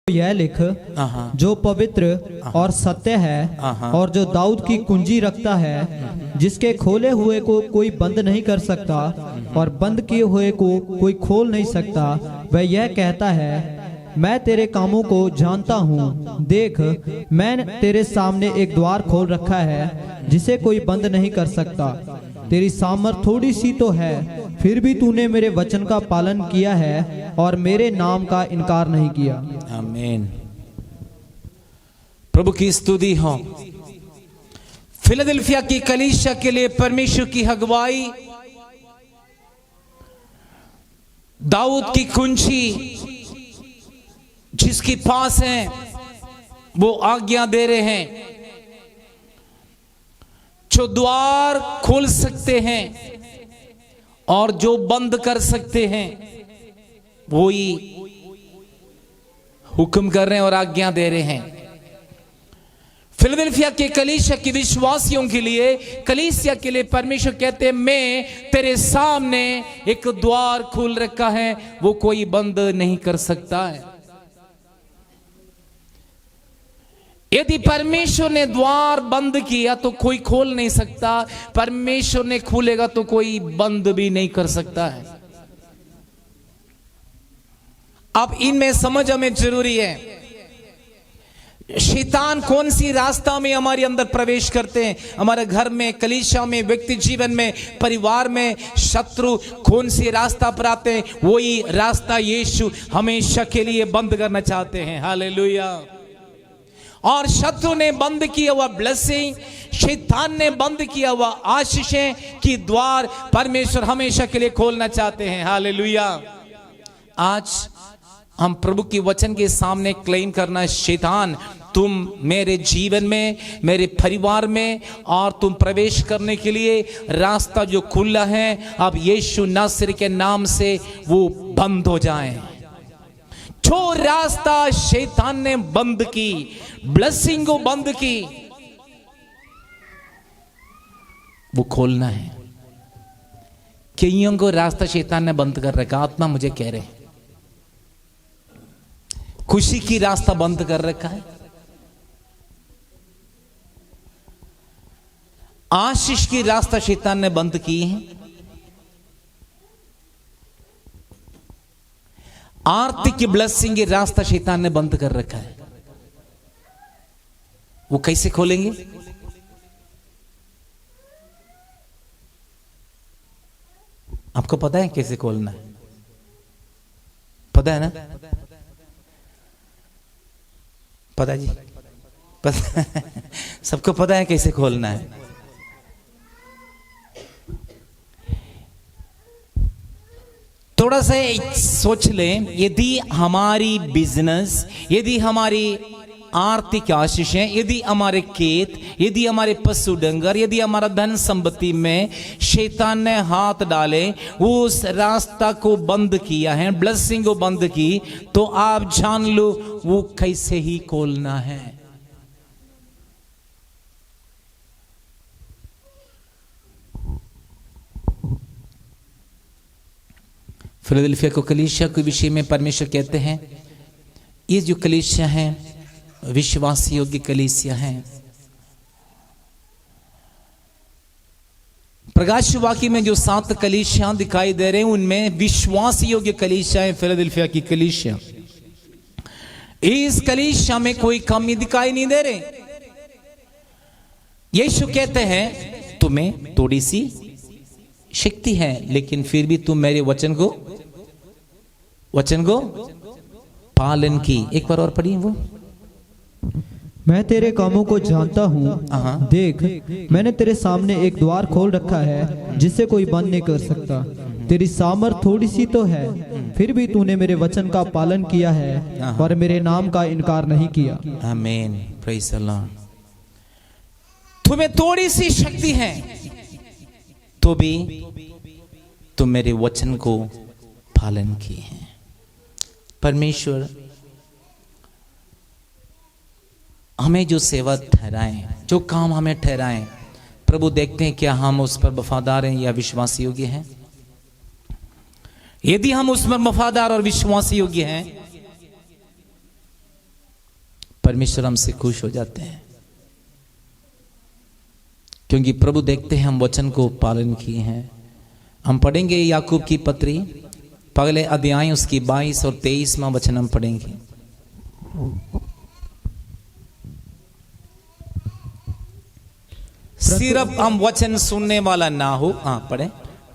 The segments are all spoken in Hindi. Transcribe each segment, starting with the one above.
यह लिख जो पवित्र और सत्य है और जो दाऊद की कुंजी रखता है, जिसके खोले हुए को कोई बंद नहीं कर सकता और बंद किए हुए को कोई खोल नहीं सकता, वह यह कहता है, मैं तेरे कामों को जानता हूँ। देख, मैं तेरे सामने एक द्वार खोल रखा है जिसे कोई बंद नहीं कर सकता। तेरी सामर्थ थोड़ी सी तो है, फिर भी तूने मेरे वचन का पालन किया है और मेरे नाम का इनकार नहीं किया। आमीन। प्रभु की स्तुति हो। फिलाडेल्फिया की कलीसिया के लिए परमेश्वर की अगुवाई, दाऊद की कुंजी जिसके पास है, वो आज्ञा दे रहे हैं, जो द्वार खोल सकते हैं और जो बंद कर सकते हैं, वो ही हुक्म कर रहे हैं और आज्ञा दे रहे हैं। फिलाडेल्फिया के कलीसिया के विश्वासियों के लिए, कलीसिया के लिए परमेश्वर कहते हैं, मैं तेरे सामने एक द्वार खोल रखा है, वो कोई बंद नहीं कर सकता है। यदि परमेश्वर ने द्वार बंद किया तो कोई खोल नहीं सकता, परमेश्वर ने खोलेगा तो कोई बंद भी नहीं कर सकता है। अब इनमें समझ हमें जरूरी है, शैतान कौन सी रास्ता में हमारे अंदर प्रवेश करते हैं, हमारे घर में, कलीसिया में, व्यक्ति जीवन में, परिवार में, शत्रु कौन सी रास्ता पर आते हैं, वही रास्ता यीशु हमेशा के लिए बंद करना चाहते हैं। हालेलुया। और शत्रु ने बंद किया हुआ ब्लेसिंग, शैतान ने बंद किया हुआ आशीषें की द्वार परमेश्वर हमेशा के लिए खोलना चाहते हैं। हालेलुया। आज हम प्रभु की वचन के सामने क्लेम करना है, शैतान तुम मेरे जीवन में, मेरे परिवार में, और तुम प्रवेश करने के लिए रास्ता जो खुला है, अब यीशु नासरी के नाम से वो बंद हो जाए। जो रास्ता शैतान ने बंद की, ब्लेसिंग को बंद की, वो खोलना है। कईयों को रास्ता शैतान ने बंद कर रखा, आत्मा मुझे कह रहे हैं, खुशी की रास्ता बंद कर रखा है, आशीष की रास्ता शैतान ने बंद की है, आर्थिक की ब्लेसिंग की रास्ता शैतान ने बंद कर रखा है। वो कैसे खोलेंगे? आपको पता है कैसे खोलना है? पता है ना? पता जी, पता सबको पता है कैसे खोलना है। थोड़ा सा सोच लें, यदि हमारी बिजनेस, यदि हमारी आर्थिक आशीषें, यदि हमारे खेत, यदि हमारे पशु डंगर, यदि हमारा धन संपत्ति में शैतान ने हाथ डाले, उस रास्ता को बंद किया है, ब्लेसिंग को बंद की, तो आप जान लो वो कैसे ही खोलना है। फिलाडेल्फिया को कलीसिया के विषय में परमेश्वर कहते हैं, ये जो कलीसिया है विश्वास योग्य कलीसिया है। प्रकाश वाक्य में जो 7 कलीसिया दिखाई दे रहे हैं, उनमें विश्वास योग्य कलीसिया है फिलाडेल्फिया की कलीसिया। इस कलीसिया में कोई कमी दिखाई नहीं दे रहे। यीशु कहते हैं, तुम्हें थोड़ी सी शक्ति है, लेकिन फिर भी तुम मेरे वचन को पालन की। एक बार और पढ़िए वो, मैं तेरे कामों को जानता हूँ, देख मैंने तेरे सामने एक द्वार खोल रखा है जिसे कोई बंद नहीं कर सकता। तेरी सामर्थ थोड़ी सी तो है, फिर भी तूने मेरे वचन का पालन किया है और मेरे नाम का इनकार नहीं किया। आमीन, प्रेज़ द लॉर्ड। तुम्हें थोड़ी सी शक्ति है तो भी तुम मेरे वचन को पालन किए हैं। परमेश्वर हमें जो सेवा ठहराएं, जो काम हमें ठहराएं, प्रभु देखते हैं क्या हम उस पर वफादार हैं या विश्वास योग्य हैं। यदि हम उस पर वफादार और विश्वास योग्य हैं परमेश्वर हमसे खुश हो जाते हैं, क्योंकि प्रभु देखते हैं हम वचन को पालन किए हैं। हम पढ़ेंगे याकूब की पत्री पहले अध्याय उसकी 22 और 23वां वचन हम पढ़ेंगे। सिर्फ हम वचन सुनने वाला ना हो, हाँ पढ़े,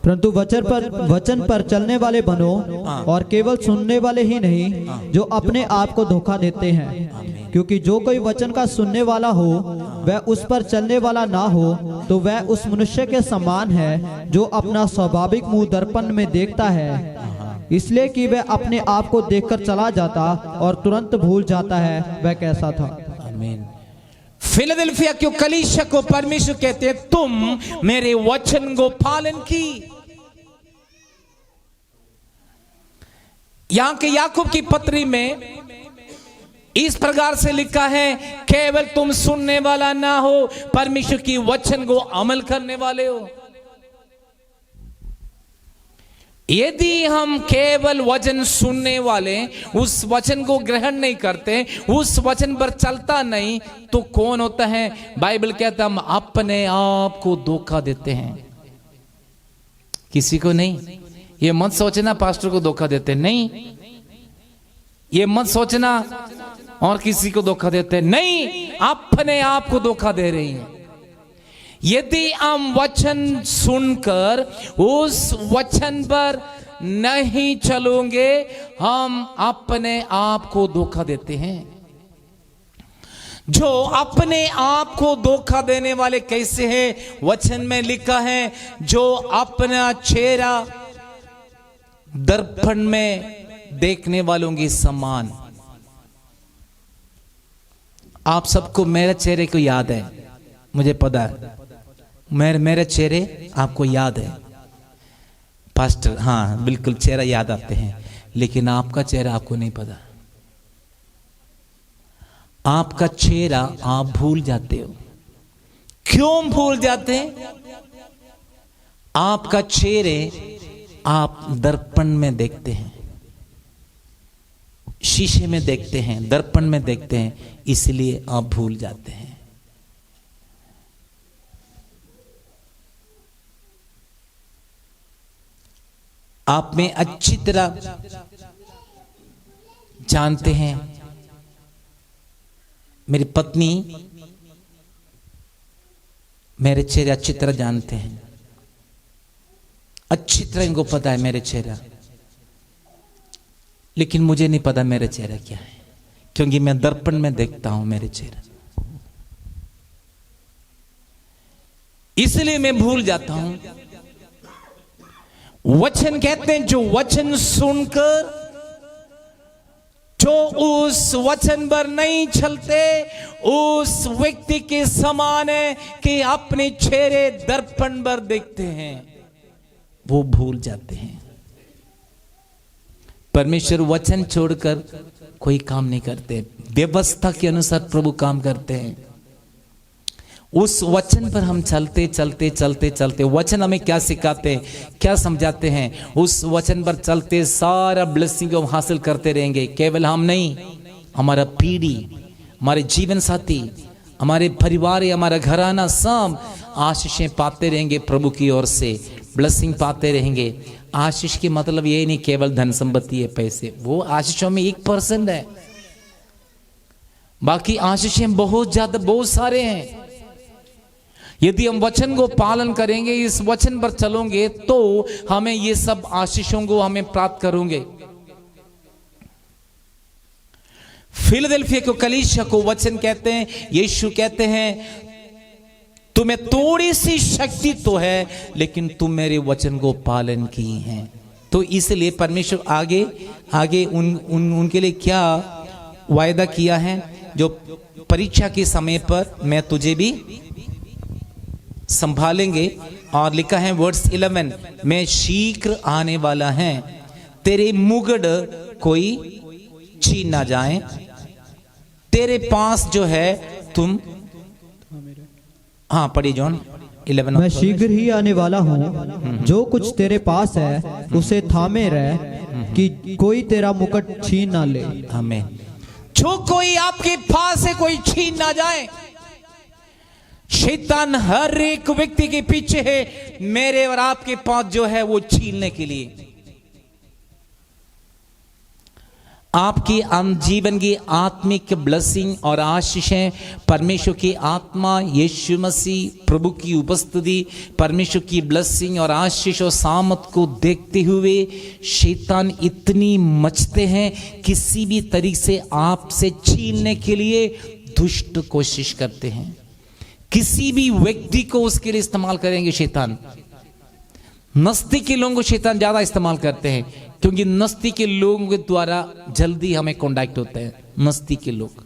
परंतु वचन पर चलने वाले बनो, और केवल सुनने वाले ही नहीं जो अपने आप को धोखा देते हैं। क्योंकि जो कोई वचन का सुनने वाला हो वह उस पर चलने वाला ना हो तो वह उस मनुष्य के समान है जो अपना स्वाभाविक मुंह दर्पण में देखता है, इसलिए कि वह अपने आप को देखकर चला जाता और तुरंत भूल जाता है वह कैसा था। आमीन। फिलाडेल्फिया के कलीसिया को परमेश्वर कहते हैं तुम मेरे वचन को पालन की। यहां के याकूब की पत्री में इस प्रकार से लिखा है, केवल तुम सुनने वाला ना हो, परमेश्वर की वचन को अमल करने वाले हो। यदि हम केवल वचन सुनने वाले, उस वचन को ग्रहण नहीं करते, उस वचन पर चलता नहीं, तो कौन होता है? बाइबल कहता हम अपने आप को धोखा देते हैं, किसी को नहीं। ये मत सोचना पास्टर को धोखा देते, नहीं। ये मत सोचना और किसी को धोखा देते, नहीं, अपने आप को धोखा दे रही हैं। यदि हम वचन सुनकर उस वचन पर नहीं चलोगे, हम अपने आप को धोखा देते हैं। जो अपने आप को धोखा देने वाले कैसे हैं? वचन में लिखा है, जो अपना चेहरा दर्पण में देखने वालों के समान। आप सबको मेरे चेहरे को याद है, मुझे पता है, मेरे चेहरे आपको याद है पास्टर, हाँ बिल्कुल चेहरा याद आते हैं, लेकिन आपका चेहरा आपको नहीं पता। आपका चेहरा आप भूल जाते हो। क्यों भूल जाते हैं? आपका चेहरे आप दर्पण में देखते हैं, शीशे में देखते हैं, दर्पण में देखते हैं, इसलिए आप भूल जाते हैं। आप में अच्छी तरह जानते हैं, मेरी पत्नी मेरे चेहरे अच्छी तरह जानते हैं, अच्छी तरह इनको पता है मेरे चेहरा, लेकिन मुझे नहीं पता मेरा चेहरा क्या है, क्योंकि मैं दर्पण में देखता हूं मेरे चेहरा, इसलिए मैं भूल जाता हूं। वचन कहते हैं जो वचन सुनकर जो उस वचन पर नहीं चलते, उस व्यक्ति के समान है कि अपने चेहरे दर्पण पर देखते हैं, वो भूल जाते हैं। परमेश्वर वचन छोड़कर कोई काम नहीं करते, व्यवस्था के अनुसार प्रभु काम करते हैं। उस वचन पर हम चलते चलते चलते चलते, वचन हमें क्या सिखाते हैं, क्या समझाते हैं, उस वचन पर चलते सारा ब्लेसिंग को हम हासिल करते रहेंगे। केवल हम नहीं, हमारा पीढ़ी, हमारे जीवन साथी, हमारे परिवार, हमारा घराना, सब आशीषें पाते रहेंगे प्रभु की ओर से, ब्लेसिंग पाते रहेंगे। आशीष की मतलब ये नहीं केवल धन संपत्ति है, पैसे, वो आशीषों में 1% है, बाकी आशीषें बहुत ज्यादा, बहुत सारे हैं। यदि हम वचन को पालन करेंगे, इस वचन पर चलोगे, तो हमें ये सब आशीषों को हमें प्राप्त करोगे। फिलाडेल्फिया को कलीसिया को वचन कहते हैं, यीशु कहते हैं तुम्हें थोड़ी सी शक्ति तो है, लेकिन तुम मेरे वचन को पालन किए हैं। तो इसलिए परमेश्वर आगे उनके लिए क्या वायदा किया है, जो परीक्षा के समय पर मैं तुझे भी संभालेंगे। और लिखा है वर्स 11, मैं शीघ्र आने वाला है, तेरे मुकुट कोई छीन ना जाए, तेरे पास जो है तुम, हाँ पढ़िए जॉन 11। मैं शीघ्र ही आने वाला हूँ, जो कुछ तेरे पास है उसे थामे रह, कि कोई तेरा मुकुट छीन ना ले। आमीन। जो कोई आपके पास से कोई छीन ना जाए। शैतान हर एक व्यक्ति के पीछे है, मेरे और आपके पास जो है वो छीनने के लिए। आपकी जीवन की आत्मिक ब्लेसिंग और आशीषें, परमेश्वर की आत्मा, यीशु मसीह प्रभु की उपस्थिति, परमेश्वर की ब्लेसिंग और आशीष और सामत को देखते हुए शैतान इतनी मचते हैं, किसी भी तरीके से आपसे छीनने के लिए दुष्ट कोशिश करते हैं। किसी भी व्यक्ति को उसके लिए इस्तेमाल करेंगे शैतान। नस्ती के लोगों को शैतान ज्यादा इस्तेमाल करते हैं, क्योंकि नस्ती के लोगों के द्वारा जल्दी हमें कांटेक्ट होते हैं। नस्ती के लोग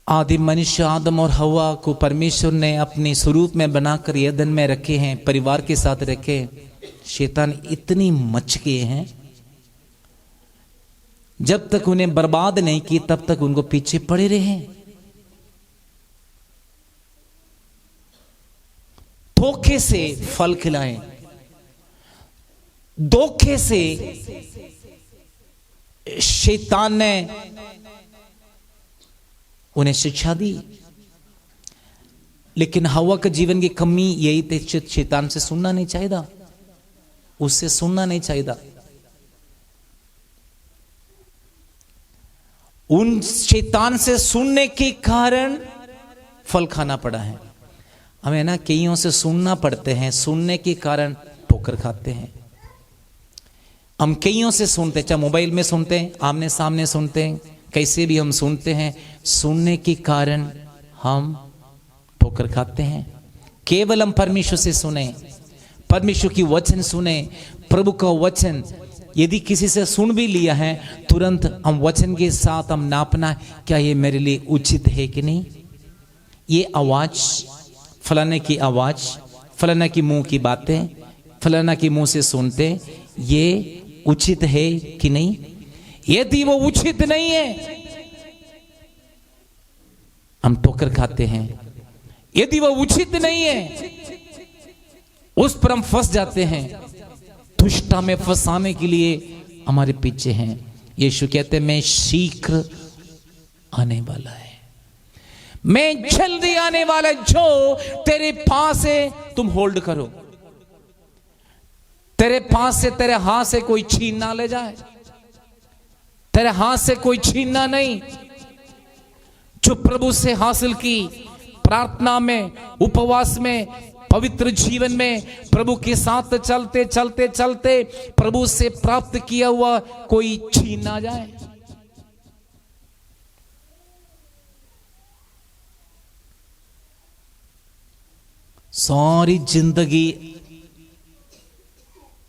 आदि मनुष्य आदम और हवा को परमेश्वर ने अपने स्वरूप में बनाकर एदन में रखे हैं, परिवार के साथ रखे। शैतान इतनी मच गए हैं, जब तक उन्हें बर्बाद नहीं की तब तक उनको पीछे पड़े रहे। धोखे से फल खिलाएं, धोखे से शैतान ने उन्हें शिक्षा दी। लेकिन हवा के जीवन की कमी यही थी, शैतान से सुनना नहीं चाहिए, उससे सुनना नहीं चाहिए। उन शैतान से सुनने के कारण फल खाना पड़ा है हमें ना। कईयों से सुनना पड़ते हैं, सुनने के कारण ठोकर खाते हैं। हम कईयों से सुनते, चाहे मोबाइल में सुनते हैं, आमने सामने सुनते हैं, कैसे भी हम सुनते हैं, सुनने के कारण हम ठोकर खाते हैं। केवल हम परमेश्वर से सुने, परमेश्वर की वचन सुने, प्रभु का वचन। यदि किसी से सुन भी लिया है, तुरंत हम वचन के साथ हम नापना, क्या ये मेरे लिए उचित है कि नहीं। ये आवाज, फलाने की आवाज, फलाना की मुंह की बातें, फलाना की मुंह से सुनते, ये उचित है कि नहीं। यदि वो उचित नहीं है, हम ठोकर खाते हैं। यदि वो उचित नहीं है, उस पर हम फंस जाते हैं। दुष्टता में फंसाने के लिए हमारे पीछे हैं। यीशु कहते हैं, मैं शीघ्र आने वाला है, मैं जल्दी आने वाला। जो तेरे पास है तुम होल्ड करो, तेरे पास से, तेरे हाथ से कोई छीन ना ले जाए, तेरे हाथ से कोई छीनना नहीं। जो प्रभु से हासिल की, प्रार्थना में, उपवास में, पवित्र जीवन में, प्रभु के साथ चलते चलते चलते प्रभु से प्राप्त किया हुआ कोई छीन ना जाए। सारी जिंदगी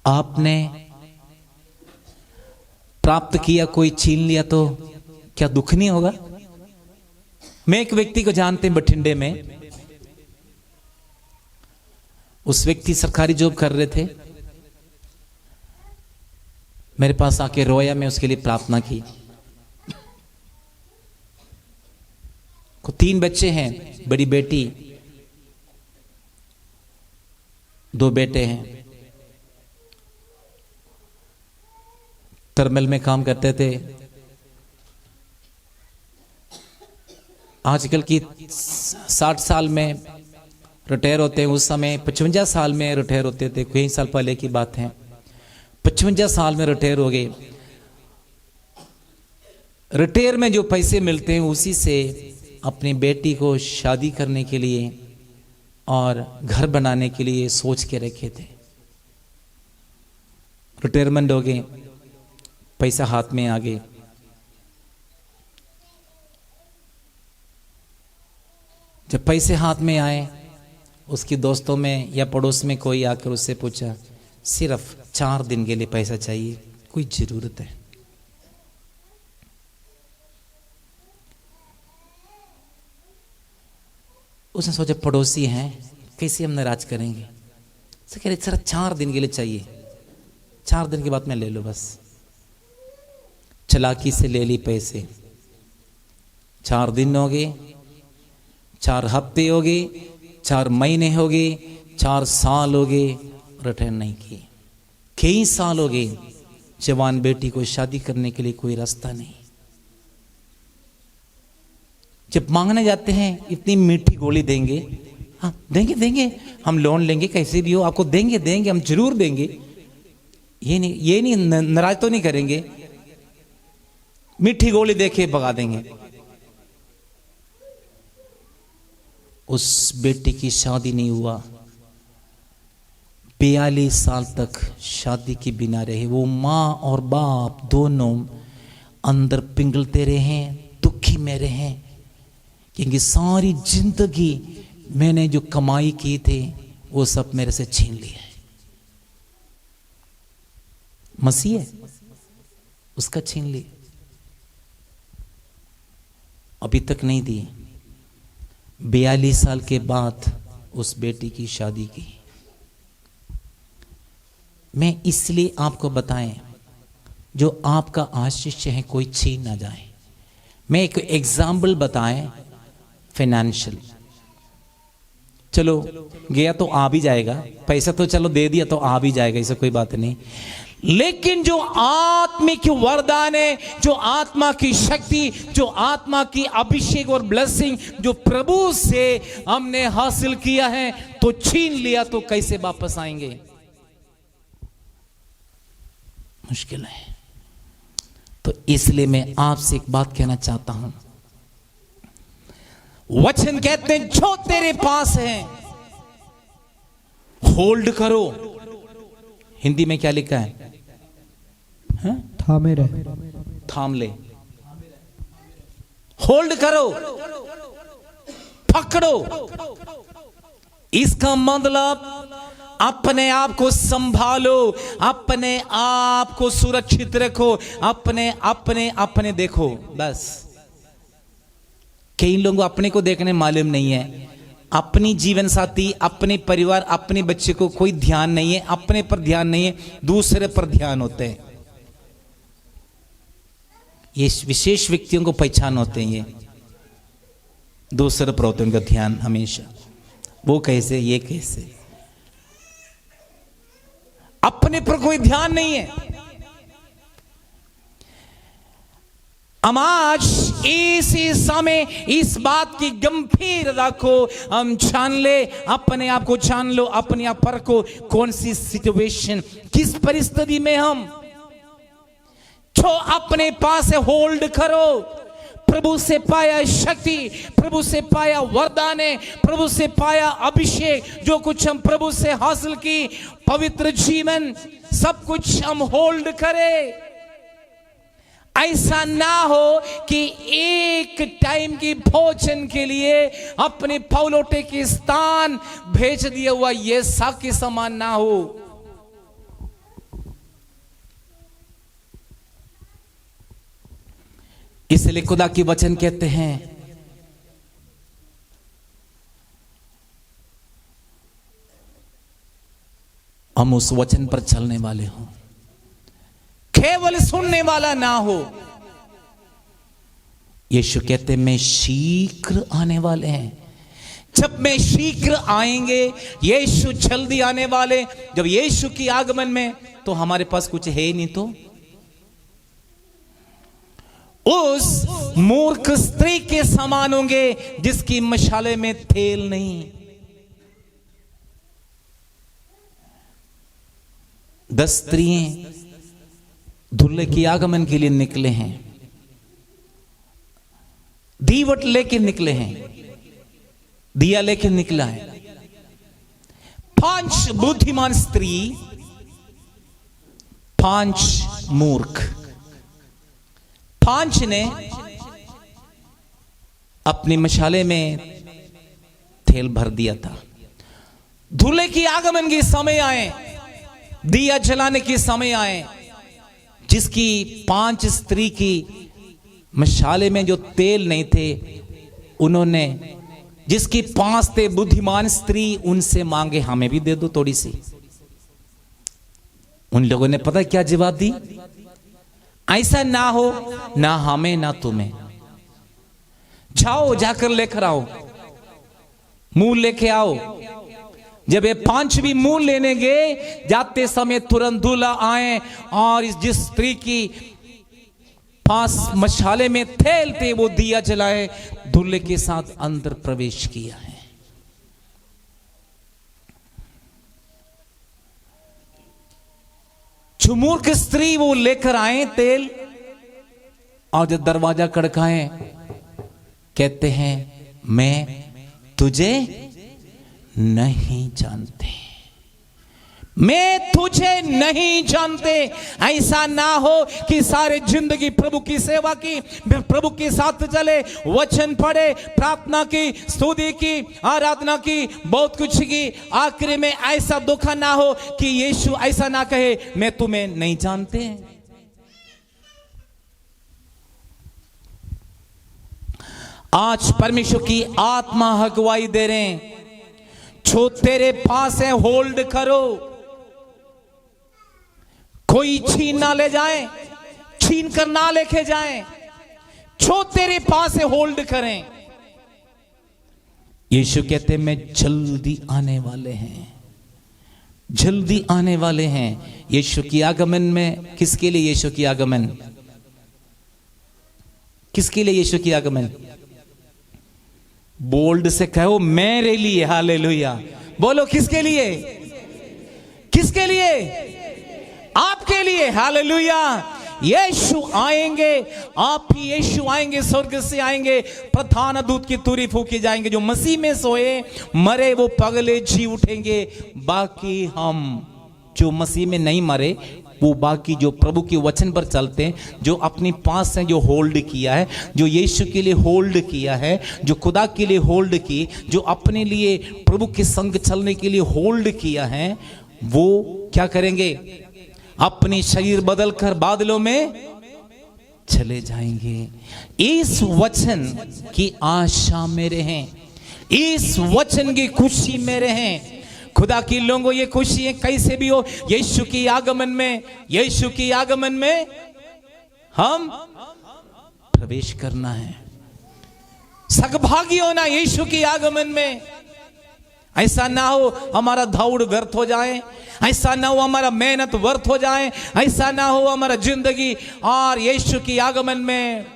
आपने प्राप्त किया, कोई छीन लिया तो क्या दुख नहीं होगा। मैं एक व्यक्ति को जानते हैं बठिंडे में। उस व्यक्ति सरकारी जॉब कर रहे थे, मेरे पास आके रोया। मैं उसके लिए प्रार्थना की। को 3 बच्चे हैं, बड़ी बेटी, 2 बेटे हैं। टर्मिनल में काम करते थे। आजकल की 60 साल में रिटायर होते हैं, उस समय 55 साल में रिटायर होते थे। कई साल पहले की बात है, 55 साल में रिटायर हो गए। रिटायर में जो पैसे मिलते हैं उसी से अपनी बेटी को शादी करने के लिए और घर बनाने के लिए सोच के रखे थे। रिटायरमेंट हो गए, पैसा हाथ में आ गए। जब पैसे हाथ में आए, उसकी दोस्तों में या पड़ोस में कोई आकर उससे पूछा, सिर्फ 4 दिन के लिए पैसा चाहिए, कोई जरूरत है। उसने सोचा पड़ोसी हैं, कैसे हम नाराज करेंगे। कह रहे सर 4 दिन के लिए चाहिए, 4 दिन के बाद में ले लो बस। चालाकी से ले ली पैसे। 4 दिन हो गए, 4 हफ्ते हो गए, 4 महीने हो गए, 4 साल हो गए, रिटर्न नहीं किए। कई साल हो गए, जवान बेटी को शादी करने के लिए कोई रास्ता नहीं। जब मांगने जाते हैं इतनी मीठी गोली देंगे, हाँ देंगे देंगे, हम लोन लेंगे, कैसे भी हो आपको देंगे देंगे, हम जरूर देंगे, ये नहीं नाराज तो नहीं करेंगे, मीठी गोली देके भगा देंगे। उस बेटी की शादी नहीं हुआ, 42 साल तक शादी के बिना रहे। वो माँ और बाप दोनों अंदर पिघलते रहे, दुखी में रहे, क्योंकि सारी जिंदगी मैंने जो कमाई की थी वो सब मेरे से छीन लिया है। मसीह है, उसका छीन लिया, अभी तक नहीं दी। 42 साल के बाद उस बेटी की शादी की। मैं इसलिए आपको बताएं, जो आपका आशीष है कोई छीन ना जाए। मैं एक एग्जाम्पल बताएं फाइनेंशियल, चलो गया तो आ भी जाएगा, पैसा तो चलो दे दिया तो आ भी जाएगा, ऐसा कोई बात नहीं। लेकिन जो आत्मिक वरदान है, जो आत्मा की शक्ति, जो आत्मा की अभिषेक और ब्लेसिंग जो प्रभु से हमने हासिल किया है, तो छीन लिया तो कैसे वापस आएंगे? मुश्किल है। तो इसलिए मैं आपसे एक बात कहना चाहता हूं। वचन कहते हैं जो तेरे पास है होल्ड करो। हिंदी में क्या लिखा है? थामे रहे, थाम ले, होल्ड करो, पकड़ो। इसका मतलब अपने आप को संभालो, अपने आप को सुरक्षित रखो, अपने अपने अपने देखो। बस कई लोगों को अपने को देखने मालूम नहीं है, अपनी जीवन साथी, अपने परिवार, अपने बच्चे को कोई ध्यान नहीं है, अपने पर ध्यान नहीं है, दूसरे पर ध्यान होते हैं। ये विशेष व्यक्तियों को पहचान होते हैं, ये दूसरे पर होते हैं उनका ध्यान हमेशा। वो कैसे, ये कैसे, अपने पर कोई ध्यान नहीं है। हम आज इस समय इस बात की गंभीरता को हम जान ले, अपने आप को जान लो, अपने आप पर को, कौन सी सिचुएशन, किस परिस्थिति में हम, जो अपने पास है होल्ड करो। प्रभु से पाया शक्ति, प्रभु से पाया वरदान, प्रभु से पाया अभिषेक, जो कुछ हम प्रभु से हासिल की, पवित्र जीवन, सब कुछ हम होल्ड करें। ऐसा ना हो कि एक टाइम की भोजन के लिए अपने पौलोटे के स्थान भेज दिया हुआ ये सा के समान ना हो। इसलिए खुदा की वचन कहते हैं, हम उस वचन पर चलने वाले हों, केवल सुनने वाला ना हो। यीशु कहते मैं शीघ्र आने वाले हैं। जब मैं शीघ्र आएंगे, यीशु जल्दी आने वाले। जब यीशु की आगमन में, तो हमारे पास कुछ है ही नहीं, तो उस मूर्ख स्त्री के समान होंगे जिसकी मशाले में तेल नहीं। 10 स्त्रियां दूल्हे की आगमन के लिए निकले हैं, दीवट लेके निकले हैं, दिया लेके निकला है। 5 बुद्धिमान स्त्री, 5 मूर्ख। 5 ने अपनी मशाले में तेल भर दिया था। दूल्हे की आगमन के समय आए, दिया जलाने के समय आए, जिसकी 5 स्त्री की मशाले में जो तेल नहीं थे, उन्होंने, जिसकी 5 थे बुद्धिमान स्त्री, उनसे मांगे हमें भी दे दो थोड़ी सी। उन लोगों ने पता क्या जवाब दी? ऐसा ना हो, ना हमें ना तुम्हें, जाओ जाकर लेकर आओ। मूल लेके आओ। जब ये 5 भी मूल लेने गए, जाते समय तुरंत दूल्हा आए और जिस स्त्री की 5 मशाले में तेल थे वो दिया जलाए, दूल्हे के साथ अंदर प्रवेश किया है। जो मूर्ख स्त्री वो लेकर आए तेल, और जब दरवाजा खड़काए कहते हैं मैं तुझे नहीं जानते, मैं तुझे नहीं जानते। ऐसा ना हो कि सारे जिंदगी प्रभु की सेवा की, प्रभु के साथ चले, वचन पढ़े, प्रार्थना की, स्तुति की, आराधना की, बहुत कुछ की, आखिर में ऐसा धोखा ना हो कि यीशु ऐसा ना कहे मैं तुम्हें नहीं जानते। आज परमेश्वर की आत्मा अगुवाई दे रहे हैं, जो तेरे पास है होल्ड करो, कोई छीन ना ले जाए, छीन कर ना लेके जाए, जो तेरे पास है होल्ड करें। यीशु कहते मैं जल्दी आने वाले हैं, जल्दी आने वाले हैं। यीशु की आगमन में, किसके लिए यीशु की आगमन, किसके लिए यीशु की आगमन? बोल्ड से कहो मेरे लिए। हालेलुया बोलो, किसके लिए? किसके लिए? आपके लिए। हालेलुया। यीशु आएंगे, आप ही यीशु आएंगे, स्वर्ग से आएंगे, प्रधान दूत की तुरी फूकी जाएंगे। जो मसीह में सोए मरे वो पगले जी उठेंगे, बाकी हम जो मसीह में नहीं मरे वो बाकी जो प्रभु के वचन पर चलते हैं, जो अपनी पास हैं, जो होल्ड किया है, जो यीशु के लिए होल्ड किया है, जो खुदा के लिए होल्ड की, जो अपने लिए प्रभु के संग चलने के लिए होल्ड किया है, वो क्या करेंगे? अपनी शरीर बदलकर बादलों में चले जाएंगे। इस वचन की आशा में रहें, इस वचन की खुशी में रहें। खुदा की लोगों ये खुशी है कैसे भी हो, यीशु की आगमन में, यीशु की आगमन में हम प्रवेश करना है, सद्भागी होना यीशु की आगमन में। ऐसा ना हो हमारा दौड़ व्यर्थ हो जाए, ऐसा ना हो हमारा मेहनत व्यर्थ हो जाए, ऐसा ना हो हमारा जिंदगी और यीशु की आगमन में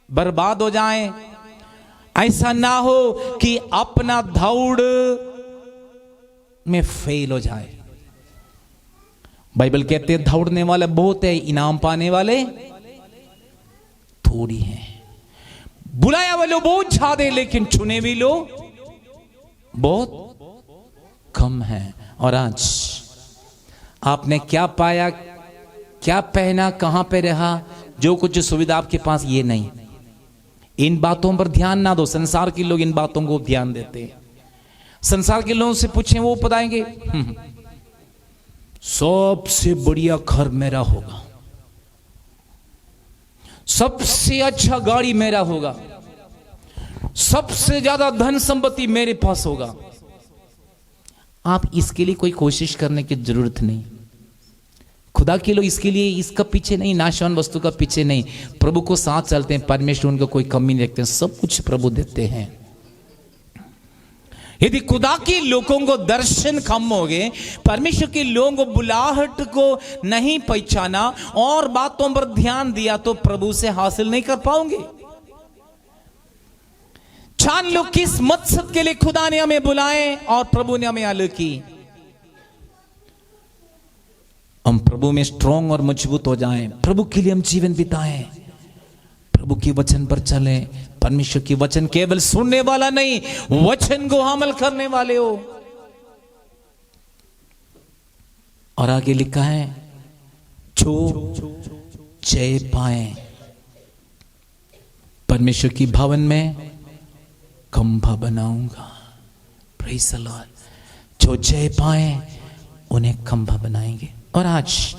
बर्बाद हो जाए। ऐसा ना हो कि अपना दौड़ में फेल हो जाए। बाइबल कहते हैं दौड़ने वाले बहुत है, इनाम पाने वाले थोड़ी हैं। बुलाया वाले बहुत ज्यादा, लेकिन चुने भी लोग बहुत कम है। और आज आपने क्या पाया, क्या पहना, कहां पे रहा, जो कुछ सुविधा आपके पास, ये नहीं, इन बातों पर ध्यान ना दो। संसार के लोग इन बातों को ध्यान देते हैं। संसार के लोगों से पूछें, वो बताएंगे सबसे बढ़िया घर मेरा होगा, सबसे अच्छा गाड़ी मेरा होगा, सबसे ज्यादा धन संपत्ति मेरे पास होगा। आप इसके लिए कोई कोशिश करने की जरूरत नहीं। खुदा के लोग इसके लिए, इसका पीछे नहीं, नाशवान वस्तु का पीछे नहीं, प्रभु को साथ चलते हैं। परमेश्वर उनको कोई कमी नहीं रखते हैं, सब कुछ प्रभु देते हैं। यदि खुदा के लोगों को दर्शन कम हो गए, परमेश्वर के लोगों को बुलाहट को नहीं पहचाना और बातों पर ध्यान दिया, तो प्रभु से हासिल नहीं कर पाओगे। जान लो किस मकसद के लिए खुदा ने हमें बुलाए और प्रभु ने हमें अलग की। हम प्रभु में स्ट्रांग और मजबूत हो जाएं, प्रभु के लिए हम जीवन बिताएं, प्रभु के वचन पर चलें। परमेश्वर की वचन केवल सुनने वाला नहीं, वचन को अमल करने वाले हो। और आगे लिखा है, जो जय पाए परमेश्वर की भवन में खंभा बनाऊंगा। Praise the Lord. जो जय पाए उन्हें खंभा बनाएंगे। और आज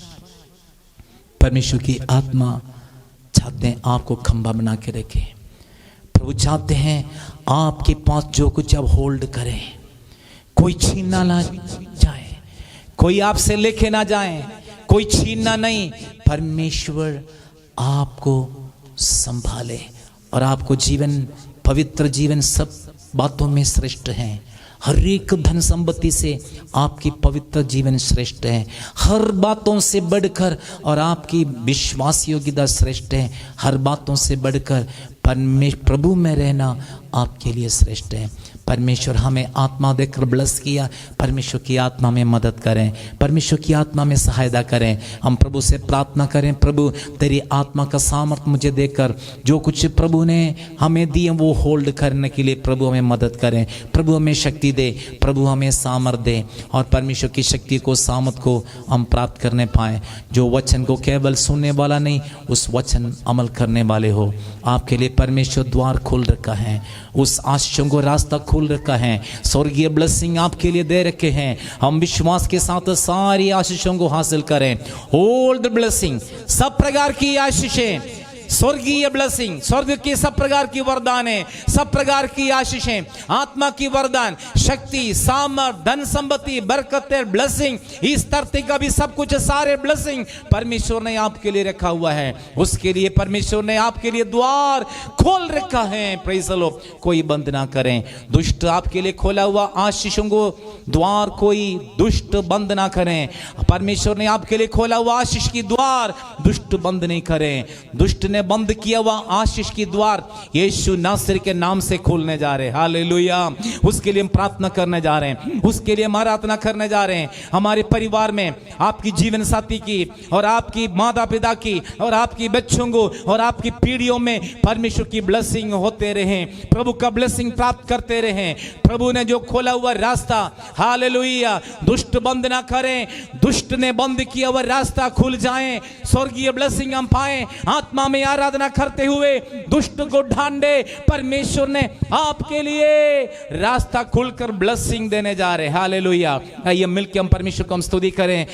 परमेश्वर की आत्मा चाहते हैं आपको खंभा बना के रखे। प्रभु चाहते हैं आपके पास जो कुछ आप होल्ड करें, कोई छीनना ना जाए, कोई आपसे लेके ना जाए, कोई छीनना नहीं। परमेश्वर आपको संभाले और आपको जीवन, पवित्र जीवन, सब बातों में श्रेष्ठ हैं, हर एक धन संपत्ति से आपकी पवित्र जीवन श्रेष्ठ है, हर बातों से बढ़कर, और आपकी विश्वास योग्यता श्रेष्ठ है, हर बातों से बढ़कर प्रभु में रहना आपके लिए श्रेष्ठ है। परमेश्वर हमें आत्मा देकर ब्लेस किया, परमेश्वर की आत्मा में मदद करें, परमेश्वर की आत्मा में सहायता करें। हम प्रभु से प्रार्थना करें, प्रभु तेरी आत्मा का सामर्थ्य मुझे देकर जो कुछ प्रभु ने हमें दिए वो होल्ड करने के लिए प्रभु हमें मदद करें, प्रभु हमें शक्ति दे, प्रभु हमें सामर्थ्य दे, और परमेश्वर की शक्ति को सामर्थ्य को हम प्राप्त करने पाएँ। जो वचन को केवल सुनने वाला नहीं, उस वचन अमल करने वाले हो। आपके लिए परमेश्वर द्वार खोल रखा है, उस आशीषों को रास्ता खोल रखा है, स्वर्गीय ब्लेसिंग आपके लिए दे रखे हैं। हम विश्वास के साथ सारी आशीषों को हासिल करें। ऑल द ब्लेसिंग, सब प्रकार की आशीषें, स्वर्गीय ब्लेसिंग, स्वर्ग की सब प्रकार की वरदान है, सब प्रकार की आशीषें, आत्मा की वरदान, शक्ति, सामर्थ, धन संपत्ति, बरकतें, ब्लेसिंग, इस धरती का भी सब कुछ, सारे ब्लेसिंग परमेश्वर ने आपके लिए रखा हुआ है। उसके लिए परमेश्वर ने आपके लिए द्वार खोल रखा है। Praise the Lord. कोई बंद ना करें, दुष्ट आपके लिए खोला हुआ आशीषों को द्वार कोई दुष्ट बंद ना करें। परमेश्वर ने आपके लिए खोला हुआ आशीष की द्वार दुष्ट बंद नहीं करें। दुष्ट ने बंद किया हुआ आशीष की द्वार यीशु नासरी के नाम से खोलने जा रहे हैं। हालेलुया। उसके लिए हम प्रार्थना करने जा रहे हैं, उसके लिए हम आराधना करने जा रहे हैं। हमारे परिवार में, आपकी जीवन साथी की, और आपकी माता पिता की, और आपकी बच्चों को, और आपकी पीढ़ियों में परमेश्वर की ब्लेसिंग होते रहे, प्रभु का ब्लेसिंग प्राप्त करते रहे। प्रभु ने जो खोला हुआ रास्ता, हालेलुया, दुष्ट बंद ना करें, दुष्ट ने बंद किया हुआ रास्ता खुल जाए, स्वर्गीय ब्लेसिंग हम पाए। आत्मा में आराधना करते हुए दुष्ट को ढांढे, परमेश्वर ने आपके लिए रास्ता खुलकर ब्लेसिंग देने जा रहे। हालेलुया। आइए मिलकर हम परमेश्वर को हम स्तुति करें।